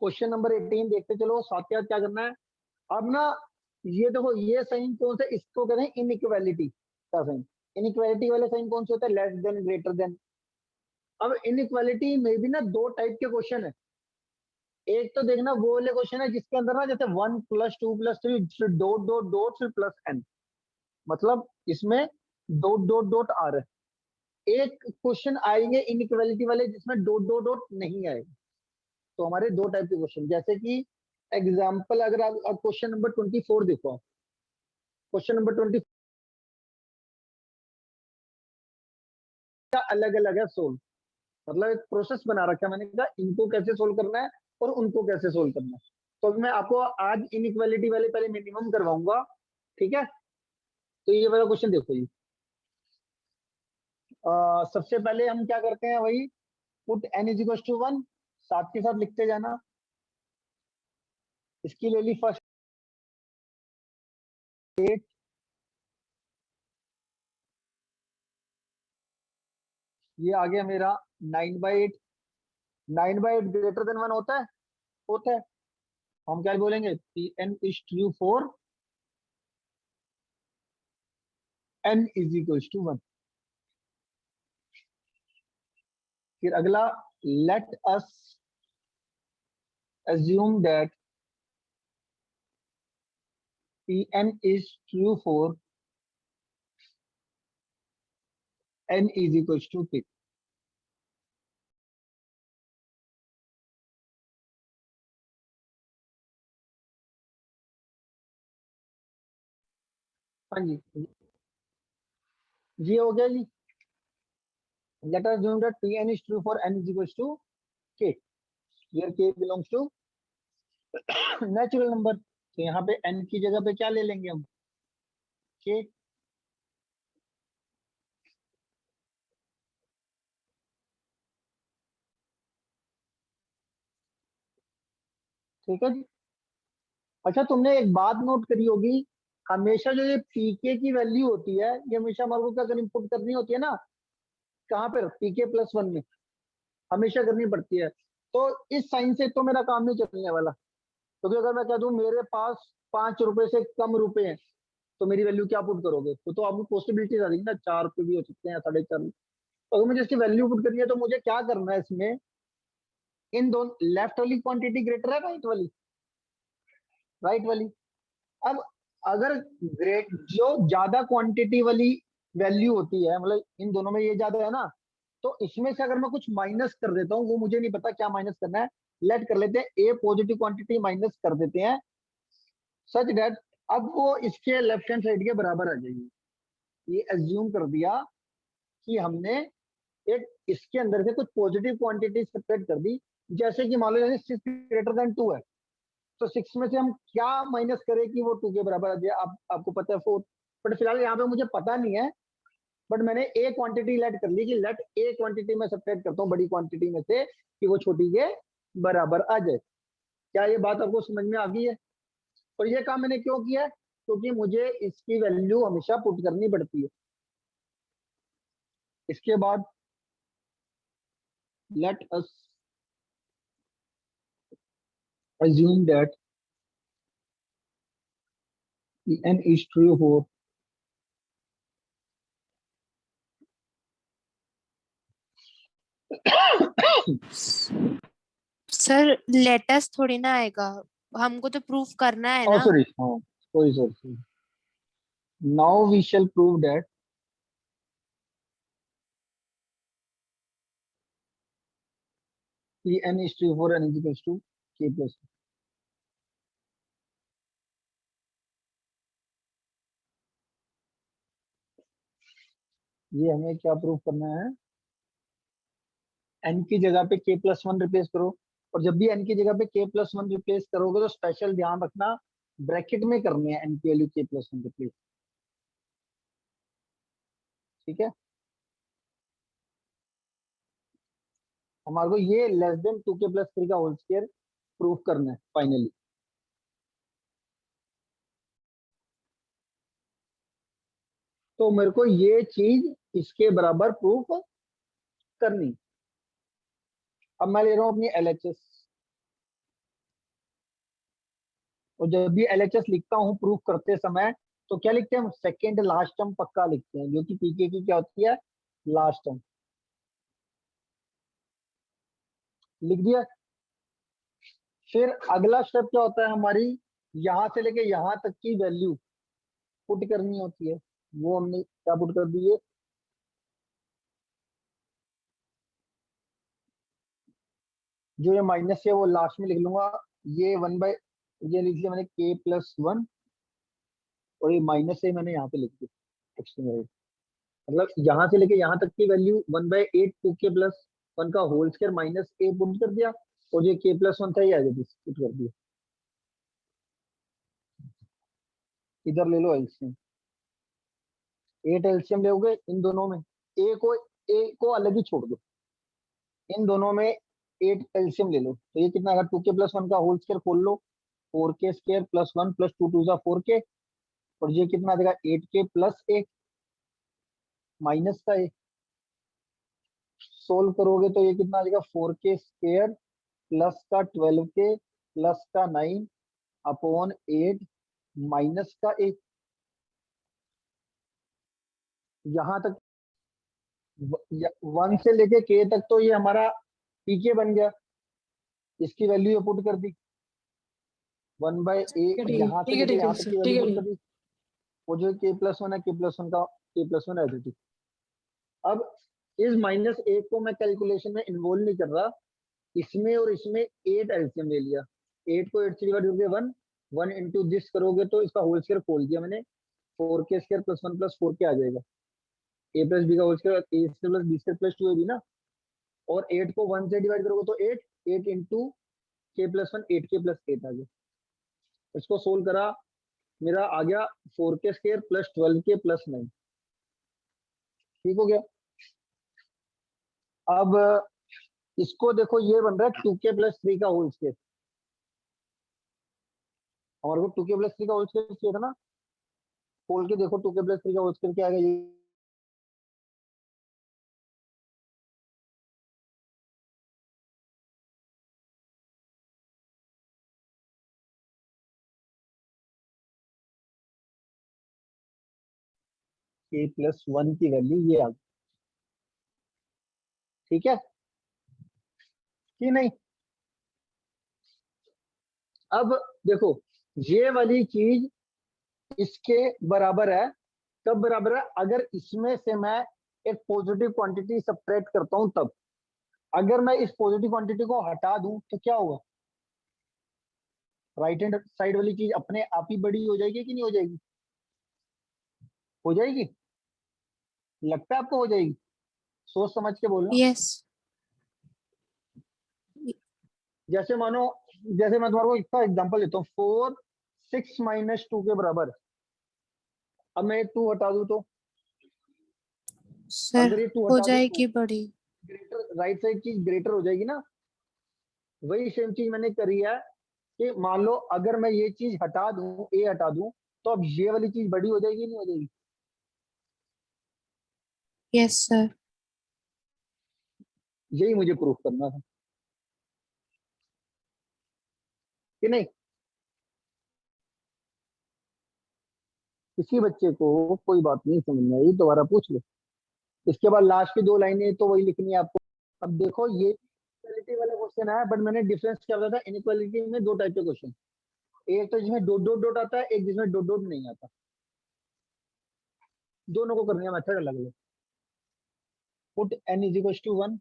Question number 18 देखते चलो। साथ के साथ क्या करना है अब ना, ये देखो ये साइन कौन सा, इसको कहते हैं इनइक्वालिटी का साइन। इनइक्वालिटी वाले साइन कौन से होता है, लेस देन, ग्रेटर देन। अब इनइक्वालिटी में भी ना दो टाइप के क्वेश्चन है। एक तो देखना वो वाले क्वेश्चन है जिसके अंदर ना जैसे 1 + 2 + 3 फिर डॉट डॉट डॉट फिर प्लस एन, मतलब इसमें डॉट डॉट डॉट आ रहा है। एक क्वेश्चन आएंगे इनइक्वालिटी वाले जिसमें डॉट डॉट डॉट नहीं आएगा। तो हमारे दो टाइप के क्वेश्चन, जैसे कि एग्जाम्पल अगर आप क्वेश्चन नंबर 24 देखो। क्वेश्चन नंबर 24 का अलग अलग है सोल्व, मतलब एक प्रोसेस बना रखा है मैंने कहा इनको कैसे सोल्व करना है और उनको कैसे सोल्व करना है। तो मैं आपको आज इनइक्वालिटी वाले पहले मिनिमम करवाऊंगा, ठीक है। तो ये वाला क्वेश्चन देखो जी। सबसे पहले हम क्या करते हैं, वही पुट n = 1, साथ के साथ लिखते जाना। इसकी ले ली फर्स्ट 8, ये आ गया मेरा 9/8। 9/8 ग्रेटर देन 1 होता है, होता है। हम क्या बोलेंगे, n is true for n = 1। फिर अगला, late us assume that Pn is true for n = p। हाँ जी, ये हो गया जी। Let us assume that Pn is true for n = k, where k belongs to natural number. तो यहाँ पे n की जगह पे क्या ले लेंगे हम, k। ठीक है जी। अच्छा तुमने एक बात नोट करी होगी, हमेशा जो ये pk की वैल्यू होती है ये हमेशा हमारे को क्या इनपुट करनी होती है ना, कहाँ पर, pk+1 में हमेशा करनी पड़ती है। तो इस साइन से तो मेरा काम नहीं चलने वाला, क्योंकि अगर मैं कह दूं मेरे पास 5 रुपए से कम रुपए हैं तो मेरी वैल्यू क्या पुट करोगे, तो आपको पॉसिबिलिटीज आ जाएगी ना, 4 रुपए भी हो सकते हैं, 4.5। तो अगर मुझे इसकी वैल्यू पुट करनी है तो मुझे क्या करना है इसमें, इन दोनों लेफ्ट वाली क्वांटिटी ग्रेटर है राइट वाली, राइट वाली। अब अगर ग्रेट जो ज्यादा क्वांटिटी वाली वैल्यू होती है, मतलब इन दोनों में ये ज्यादा है ना, तो इसमें से अगर मैं कुछ माइनस कर देता हूँ, वो मुझे नहीं पता क्या माइनस करना है, लेट कर लेते हैं ए पॉजिटिव क्वांटिटी माइनस कर देते हैं, सच दैट अब वो इसके लेफ्ट हैंड साइड के बराबर आ जाएगी। ये एज्यूम कर दिया कि हमने एक इसके अंदर से कुछ पॉजिटिव क्वांटिटी सेपरेट कर दी। जैसे कि मान लो जैसे 6 ग्रेटर देन 2 है, तो 6 में से हम क्या माइनस करें कि वो 2 के बराबर आ जाए, आपको पता है 4। बट फिलहाल यहाँ पे मुझे पता नहीं है, बट मैंने ए क्वांटिटी लेट कर ली कि लेट ए क्वांटिटी में सेपरेट करता हूँ बड़ी क्वांटिटी में से कि वो छोटी के बराबर आ जाए। क्या ये बात आपको समझ में आ गई है? और ये काम मैंने क्यों किया है, क्योंकि मुझे इसकी वैल्यू हमेशा पुट करनी पड़ती है। इसके बाद let us assume that n is true for sir let's थोड़ी ना आएगा, हमको तो प्रूफ करना है oh ना। sorry oh sorry now we shall prove that n is true for n is equals to k plus 1। ये हमें क्या प्रूव करना है, n की जगह पे k+1 रिप्लेस करो। और जब भी n की जगह पे k+1 रिप्लेस करोगे तो स्पेशल ध्यान रखना ब्रैकेट में करने हैं n की वैल्यू k+1 रिप्लेस, ठीक है। हमारे को ये लेस देन 2k+3 का होल स्क्वायर प्रूफ करना है फाइनली। तो मेरे को ये चीज इसके बराबर प्रूफ करनी। अब मैं ले रहा हूं अपनी LHS, और जब भी एलएचएस लिखता हूँ प्रूफ करते समय, तो क्या लिखते हैं हम, सेकेंड लास्ट टर्म पक्का लिखते हैं, जो कि पीके की क्या होती है, लास्ट टर्म। लिख दिया। फिर अगला स्टेप क्या होता है हमारी, यहां से लेके यहां तक की वैल्यू पुट करनी होती है। वो हमने क्या पुट कर दी है, जो ये माइनस है वो लास्ट में लिख लूंगा। ये वन बाय, ये लिख लिया मैंने k+1, और ये माइनस से मैंने यहाँ पे लिख दिया एक्सट्रीम। मतलब यहाँ से लेके यहाँ तक की वैल्यू 1/8 2k+1 का होल स्क्वायर माइनस ए पुट कर दिया, और जो k+1 था ये आगे पुट कर दिया। इधर ले लो एलसीएम, 8 एलसीएम लोगे इन दोनों में, ए को अलग ही छोड़ दो, इन दोनों में 8 एलसीएम ले लो, तो ये कितना आएगा, 2k+1 का होल स्क्वायर खोल लो, 4k² + 1 + 2 2 4k, और ये कितना आ जाएगा, 8k+1 माइनस का ए। सोल्व करोगे तो ये कितना आ जाएगा, 4k² प्लस का 12k प्लस का 9 अपॉन 8 माइनस का 1। यहां तक 1 से लेके k तक तो ये हमारा पीके बन गया, इसकी वैल्यू ये पुट कर दी, 1/8 ठीक है ठीक है यहाँ से ठीक है लेके ठीक है यहाँ तक सर, की वैल्यू ठीक है पुट ठीक कर है। दी। वो जो k+1 है, k+1 का k+1 एडिटिव। अब इस -1 को मैं कैलकुलेशन में इन्वॉल्व नहीं कर रहा, इसमें और इसमें 8 एलसीएम ले लिया, 8 को 8 से डिवाइड करके 1, 1 इंटू दिस करोगे तो इसका होल स्क्वायर खोल दिया मैंने, 4k² + 1 + 4k आ जाएगा, a+b का होल स्क्वायर, a²+b²+2ab ना। और 8 को 1 से डिवाइड करोगे तो 8, 8 इंटू k+1 8k+8 आ गया। इसको सोल्व करा, मेरा आ गया 4k² + 12k + 9। ठीक हो गया। अब इसको देखो, ये बन रहा है 2k+3 का होल स्क्वायर, हमारे को 2k+3 का होल स्क्वायर चाहिए था ना। खोल के देखो 2k+3 का होल स्क्वायर क्या आएगा, ये k+1 की वैल्यू ये आ गई। ठीक है कि नहीं। अब देखो, ये वाली चीज इसके बराबर है, कब बराबर है, अगर इसमें से मैं एक पॉजिटिव क्वांटिटी सब्ट्रैक्ट करता हूं तब। अगर मैं इस पॉजिटिव क्वांटिटी को हटा दूं तो क्या होगा, राइट हैंड साइड वाली चीज अपने आप ही बड़ी हो जाएगी कि नहीं हो जाएगी, हो जाएगी, लगता है आपको हो जाएगी, सोच समझ के बोलना। यस। जैसे मानो, जैसे मैं तुम्हारे को इसका एग्जांपल देता हूँ, 4 6 - 2 के बराबर। अब मैं 2 हटा दूं तो, सर अगर ये 2 हो हटा दूं तो जाएगी बड़ी। ग्रेटर, राइट साइड चीज ग्रेटर हो जाएगी ना। वही सेम चीज मैंने करी है, कि मान लो अगर मैं ये चीज हटा दूं, ए हटा दूं, तो अब ये वाली चीज बड़ी हो जाएगी नहीं हो जाएगी। Yes sir. यही मुझे प्रूफ करना था कि नहीं। किसी बच्चे को कोई बात नहीं समझ में आई, दोबारा पूछ लो। इसके बाद लास्ट की 2 लाइनें तो वही लिखनी है आपको। अब देखो, ये इक्वालिटी वाला क्वेश्चन है, बट मैंने डिफरेंस क्या बताया था, इनइक्वालिटी में 2 टाइप के क्वेश्चन, एक तो जिसमें डॉट डॉट डॉट आता है, एक जिसमें डॉट डॉट नहीं आता। दोनों को करने का मेथड अलग अलग। पुट n = 1,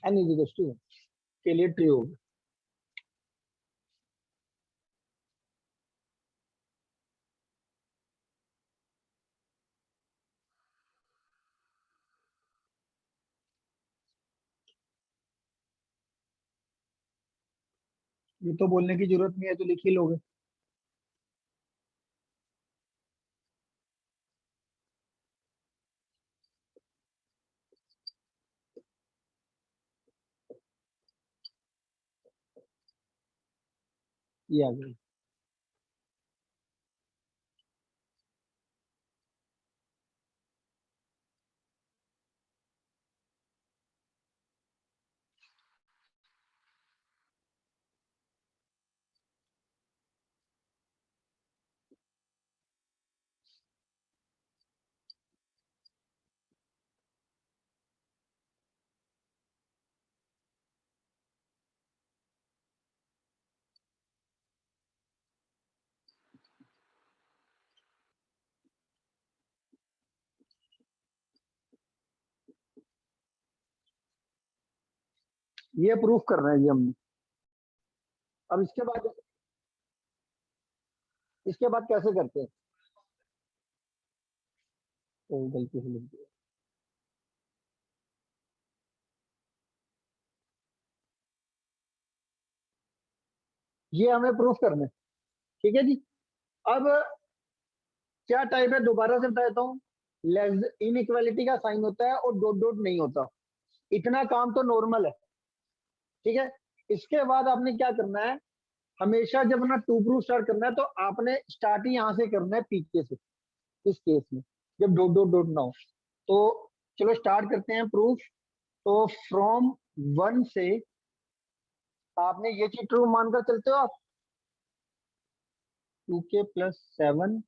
n = 1 के लिए ट्रू होगा। ये तो बोलने की जरूरत नहीं है, तो लिख ही लोगे। ये आ गई। ये प्रूफ करना है जी हमने। अब इसके बाद कैसे करते हैं? तो गलती से लिख दिया। ये हमें प्रूफ करना है, ठीक है जी। अब क्या टाइप है, दोबारा से बताता हूँ। इनइक्वालिटी का साइन होता है और डॉट डॉट नहीं होता। इतना काम तो नॉर्मल है, ठीक है। इसके बाद आपने क्या करना है, हमेशा जब अपना टू प्रूफ स्टार्ट करना है तो आपने स्टार्ट ही यहां से करना है, पीके से। इस केस में जब डॉट डॉट डॉट ना हो तो चलो स्टार्ट करते हैं प्रूफ। तो फ्रॉम 1 से आपने ये चीज ट्रू मानकर चलते हो आप, 2k+7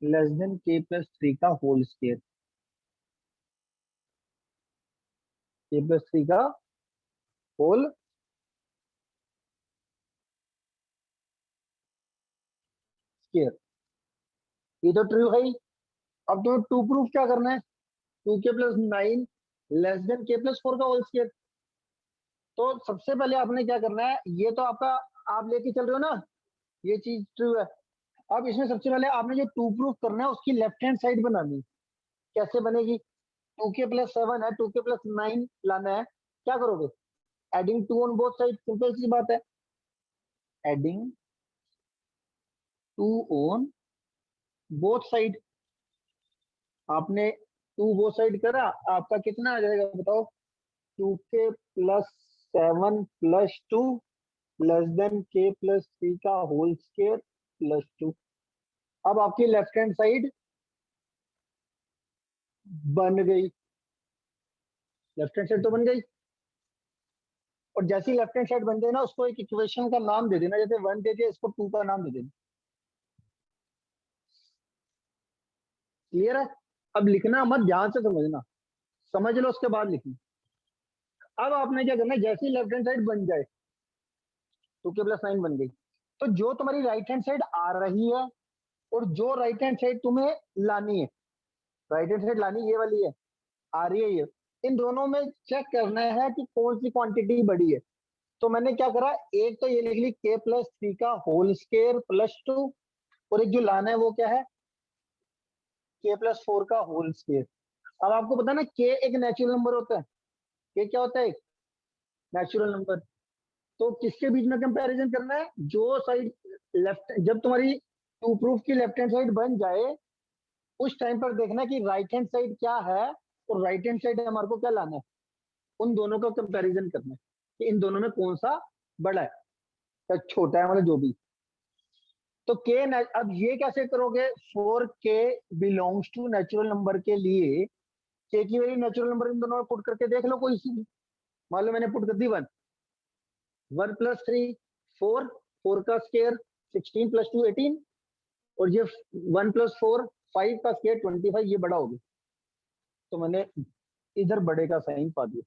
लेस देन k+3 का होल स्क्वायर, k+3 का होल स्क्वायर। ये तो ट्रू है ही। अब तुम्हें टू प्रूफ क्या करना है, 2k+9 लेस देन k+4 का होल स्क्वायर। तो सबसे पहले आपने क्या करना है, ये तो आपका आप लेके चल रहे हो ना, ये चीज ट्रू है। अब इसमें सबसे पहले आपने जो टू प्रूफ करना है उसकी लेफ्ट हैंड साइड बनानी है। कैसे बनेगी, 2k+7 है, 2k+9 लाना है, क्या करोगे, adding 2 on both side, simple सी बात है, एडिंग 2 ऑन बोथ साइड। आपने 2 बोथ साइड करा, आपका कितना आ जाएगा बताओ, 2k+7+2 लेस देन k+3 का होल स्क्वायर +2। अब आपकी लेफ्ट हैंड साइड बन गई, लेफ्ट हैंड साइड तो बन गई। और जैसी लेफ्ट हैंड साइड बन जाए ना, उसको एक इक्वेशन का नाम दे देना, जैसे 1 दे दिया, इसको 2 का नाम दे देना। क्लियर है? अब लिखना मत, ध्यान से समझना, समझ लो उसके बाद लिखना। अब आपने क्या करना है, जैसी लेफ्ट हैंड साइड बन जाए, 2k+9 बन गई, तो जो तुम्हारी राइट हैंड साइड आ रही है और जो राइट हैंड साइड तुम्हें लानी है, राइट हैंड साइड लानी ये वाली है, आ रही है ये, इन दोनों में चेक करना है कि कौन सी क्वांटिटी बड़ी है। तो मैंने क्या करा, एक तो ये लिख ली k+3 का होल स्क्वायर +2, और एक जो लाना है वो क्या है, k+4 का होल स्क्वायर। अब आपको पता है ना, k एक नेचुरल नंबर होता है, k क्या होता है, एक नेचुरल नंबर। तो किसके बीच में कंपैरिजन करना है, जो साइड लेफ्ट, जब तुम्हारी टू प्रूफ की लेफ्ट हैंड साइड बन जाए उस टाइम पर देखना कि राइट हैंड साइड क्या है और राइट हैंड साइड हमारे को क्या लाना है, उन दोनों का कंपैरिजन करना है कि इन दोनों में कौन सा बड़ा है या छोटा है, मतलब जो भी। तो के, अब ये कैसे करोगे, फोर के बिलोंग्स टू नेचुरल नंबर के लिए के की वैल्यू नेचुरल नंबर इन दोनों में पुट करके देख लो कोई सी भी। मान लो मैंने पुट कर दी 1, 1+3 4, 4 का स्क्वायर 16 +2 18, और ये 1+4 5 का स्क्वायर 25, ये बड़ा हो गया, तो मैंने इधर बड़े का साइन पा दिया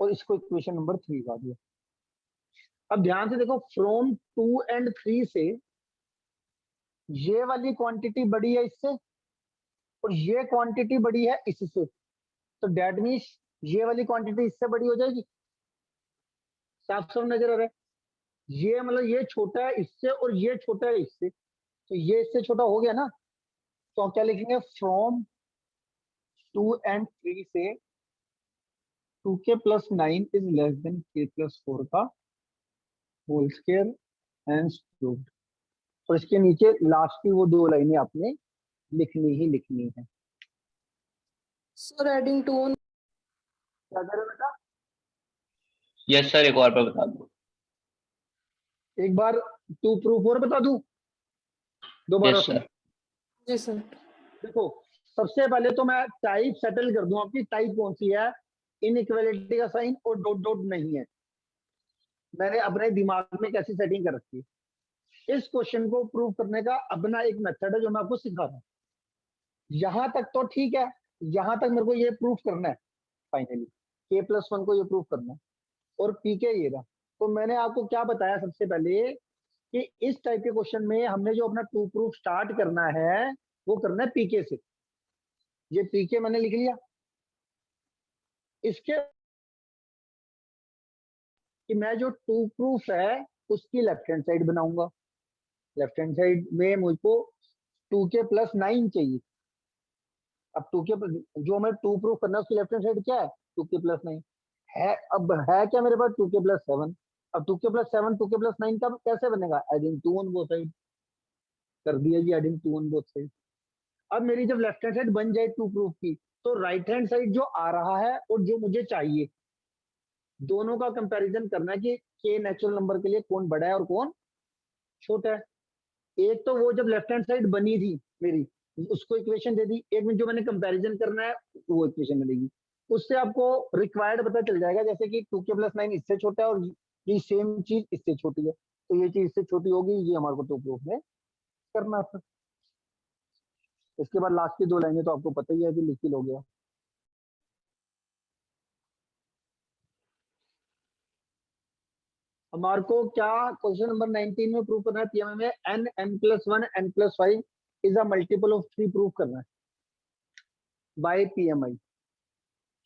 और इसको इक्वेशन नंबर 3 पा दिया। अब ध्यान से देखो, फ्रॉम 2 एंड 3 से ये वाली क्वांटिटी बड़ी है इससे और ये क्वांटिटी बड़ी है इससे, तो डेट मीन्स ये वाली क्वांटिटी इससे बड़ी हो जाएगी। साफ साफ नजर आ रहा है, ये मतलब ये छोटा है इससे और ये छोटा है इससे, तो ये इससे छोटा हो गया ना। तो हम क्या लिखेंगे, फ्रॉम 2 एंड 3 से 2k+9 is less than k+4 का होल स्क्वायर एंड प्रूव्ड। और इसके नीचे लास्ट की वो 2 लाइनें आपने लिखनी ही लिखनी है। सर एडिंग टू ऑन, क्या करें बेटा, यस सर, एक और बार बता दो। एक बार टू प्रूफ और बता दूं दोबारा यस से? सर। जी सर। देखो, सबसे पहले तो मैं टाइप सेटल कर दूं, आपकी टाइप कौन सी है, इनइक्वालिटी का साइन और डॉट डॉट नहीं है। मैंने अपने दिमाग में कैसी सेटिंग कर रखी है। इस क्वेश्चन को प्रूव करने का अपना एक मेथड है जो मैं आपको सिखा रहा हूँ। यहां तक तो ठीक है, यहां तक मेरे को ये प्रूफ करना है फाइनली, k+1 को ये प्रूफ करना है और pk ये रहा। तो मैंने आपको क्या बताया सबसे पहले कि इस टाइप के क्वेश्चन में हमने जो अपना टू प्रूफ स्टार्ट करना है वो करना है pk से। ये pk मैंने लिख लिया। इसके कि मैं जो टू प्रूफ है उसकी लेफ्ट हैंड साइड बनाऊंगा। लेफ्ट हैंड साइड में मुझको 2k+9 चाहिए। अब 2k जो हमें टू प्रूफ करना है उसकी लेफ्ट हैंड साइड क्या है, 2k+9 है। अब है क्या मेरे पास, 2k+7। अब 2k+7 2k+9 का कैसे बनेगा, एडिंग 2 ऑन बोथ साइड। कर दिया जी एडिंग 2 ऑन बोथ साइड। अब मेरी जब लेफ्ट हैंड साइड बन जाए टू प्रूफ की, तो राइट हैंड साइड जो आ रहा है और जो मुझे चाहिए, दोनों का कंपैरिजन करना है कि के नेचुरल नंबर के लिए कौन बड़ा है और कौन छोटा है। एक तो वो जब लेफ्ट हैंड साइड बनी थी मेरी, उसको इक्वेशन दे दी। एक में जो मैंने कंपैरिजन करना है वो इक्वेशन मिलेगी। उससे आपको रिक्वायर्ड पता चल जाएगा, जैसे कि 2k+9 इससे छोटा है और ये सेम चीज इससे छोटी है, तो ये चीज इससे छोटी होगी, ये हमारे को टू प्रूफ में करना था। इसके बाद लास्ट की दो लाइनें तो आपको पता ही है कि लिख ही लोगे। हमारे को क्या क्वेश्चन नंबर 19 में प्रूव करना है, पीएमए में n+1 n+5 is a multiple of 3 prove करना है बाय पीएमआई।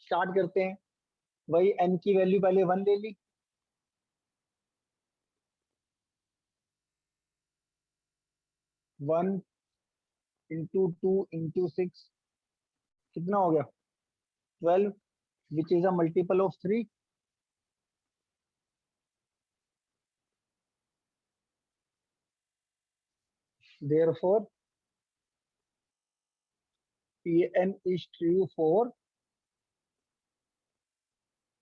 स्टार्ट करते हैं। वही n की वैल्यू पहले 1 ले ली, 1 इंटू 2 इंटू 6 कितना हो गया, 12, which is a multiple of 3। therefore Pn is true for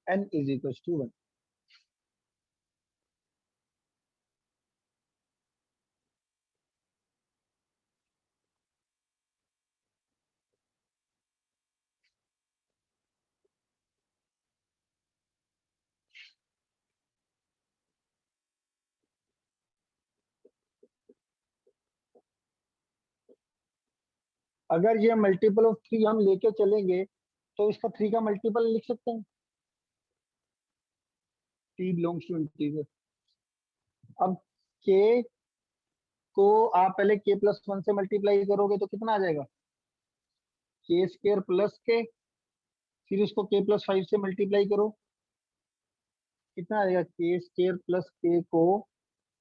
n is equals to 1। अगर ये मल्टीपल ऑफ 3 हम लेके चलेंगे तो इसका 3 का मल्टीपल लिख सकते हैं, t बिलोंग्स टू इंटीजर। अब k को आप पहले k+1 से मल्टीप्लाई करोगे तो कितना आ जाएगा, k² प्लस के, फिर उसको k+5 से मल्टीप्लाई करो, कितना आएगा, k² प्लस के को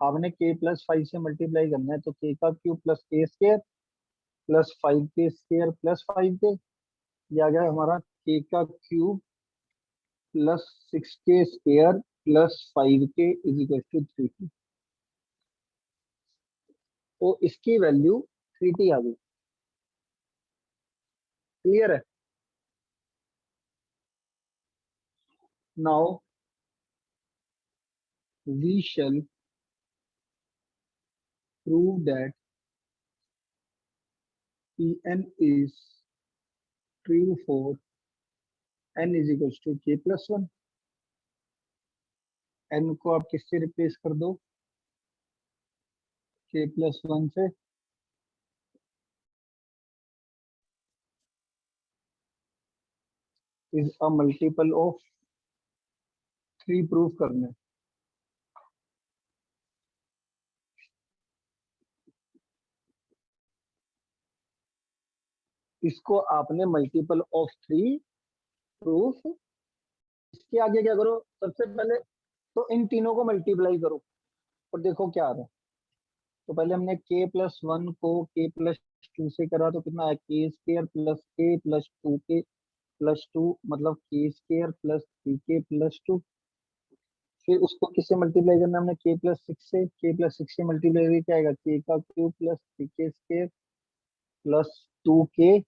आपने k+5 से मल्टीप्लाई करना है, तो k का cube plus k² plus 5k² plus 5k, ये आ गया हमारा k का cube plus 6k² plus 5k is equal to 3t। तो इसकी वैल्यू 3t आ गई। क्लियर है? Now we shall prove that Pn is true for n is equals to k+1। n को आप किससे रिप्लेस कर दो, k+1 से। Is a multiple of 3 proof करना है। इसको आपने मल्टीपल ऑफ 3 प्रूफ, इसके आगे क्या करो, सबसे पहले तो इन तीनों को मल्टीप्लाई करो और देखो क्या आ रहा है। तो पहले हमने k+1 को k+2 से करा तो कितना आया, k² plus k plus 2k plus 2 मतलब k² प्लस 3k प्लस 2। फिर उसको किससे मल्टीप्लाई करना है हमने, k+6 से, k+6 से मल्टीप्लाई करके क्या आएगा, k का cube plus 3k² plus 2k,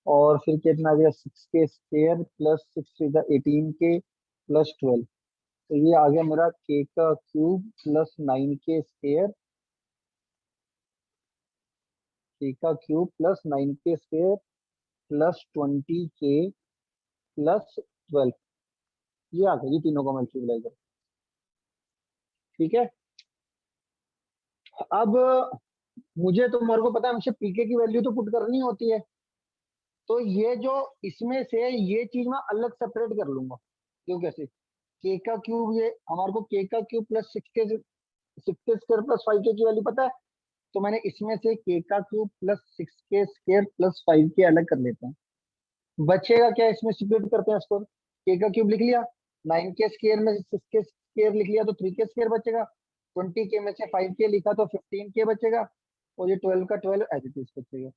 और फिर कितना आ गया 6k² प्लस 6 18k प्लस 12। तो ये आ गया मेरा k का cube plus 9k square, k का cube plus 9k square plus 20k plus 12। ये आ गया जी तीनों का मल्टीप्लाई कर। ठीक है, अब मुझे तुम्हारे को पता है मुझे पीके की वैल्यू तो पुट करनी होती है, तो ये जो इसमें से ये चीज मैं अलग सेपरेट कर लूंगा। क्यों कैसे? के का क्यूब, ये हमारे को के का cube plus 6k square plus 5k की वैल्यू पता है, तो मैंने इसमें से के का cube plus 6k square plus 5k अलग कर लेता हूँ। बचेगा क्या, इसमें स्प्लिट करते हैं इसको। के का क्यूब लिख लिया, 9k स्क्वायर में 6k स्क्वायर लिख लिया तो 3k स्क्वायर बचेगा, 20k में से 5k लिखा तो 15k बचेगा, और ये 12 का 12 एज इट इज बचेगा।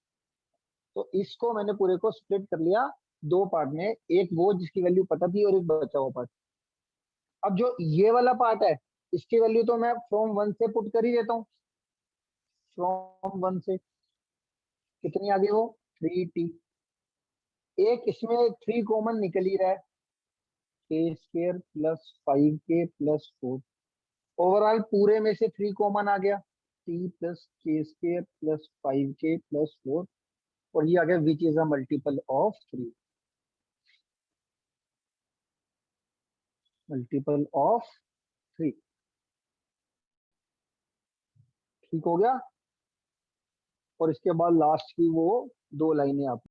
तो इसको मैंने पूरे को स्प्लिट कर लिया दो पार्ट में, एक वो जिसकी वैल्यू पता थी और एक बचा हुआ पार्ट। अब जो ये वाला पार्ट है इसकी वैल्यू तो मैं फ्रॉम 1 से पुट कर ही देता हूँ। फ्रॉम 1 से कितनी आ गई वो 3t, एक इसमें 3 कॉमन निकल ही रहा है, k square plus 5k plus 4। Overall पूरे में से 3 कॉमन आ गया, t plus k square plus 5k plus 4, और ये आ गया which is a multiple of 3, multiple of 3। ठीक हो गया, और इसके बाद लास्ट की वो 2 लाइनें आप